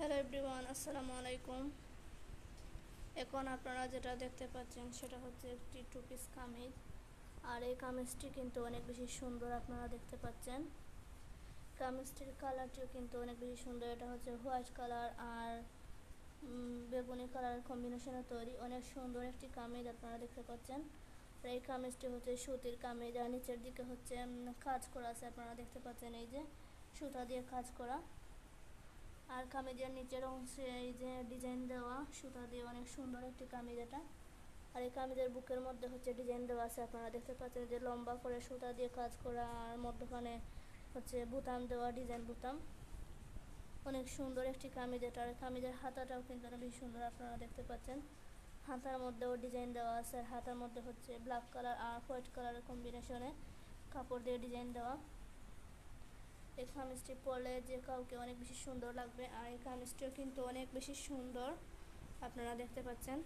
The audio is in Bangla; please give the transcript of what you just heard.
হ্যালো এভরিওয়ান, আসসালামু আলাইকুম। এখন আপনারা যেটা দেখতে পাচ্ছেন সেটা হচ্ছে একটি টু পিস কামিজ। আর এই কামিজটি কিন্তু অনেক বেশি সুন্দর, আপনারা দেখতে পাচ্ছেন। কামিজটির কালারটিও কিন্তু অনেক বেশি সুন্দর। এটা হচ্ছে হোয়াইট কালার আর বেগুনি কালারের কম্বিনেশনে তৈরি। অনেক সুন্দর একটি কামিজ আপনারা দেখতে পাচ্ছেন। আর এই কামিজটি হচ্ছে সুতির কামিজ, আর নিচের দিকে হচ্ছে কাজ করা আছে, আপনারা দেখতে পাচ্ছেন। এই যে সুতা দিয়ে কাজ করা, আর কামিজের নিচের অংশে এই যে ডিজাইন দেওয়া সুতা দিয়ে, অনেক সুন্দর একটি কামিজ এটা। আর এই কামিজের বুকের মধ্যে হচ্ছে ডিজাইন দেওয়া আছে, আপনারা দেখতে পাচ্ছেন যে লম্বা করে সুতা দিয়ে কাজ করা, আর মধ্যখানে হচ্ছে বুতাম দেওয়া, ডিজাইন বুতাম। অনেক সুন্দর একটি কামিজ এটা। আর কামিজের হাতাটাও কিন্তু অনেক বেশি সুন্দর, আপনারা দেখতে পাচ্ছেন। হাতার মধ্যেও ডিজাইন দেওয়া আছে, আর হাতার মধ্যে হচ্ছে ব্ল্যাক কালার আর হোয়াইট কালারের কম্বিনেশনে কাপড় দিয়ে ডিজাইন দেওয়া। এই কামিজটি পরলে যে কাউকে অনেক বেশি সুন্দর লাগবে। আর এই কামিজটিও কিন্তু অনেক বেশি সুন্দর, আপনারা দেখতে পাচ্ছেন।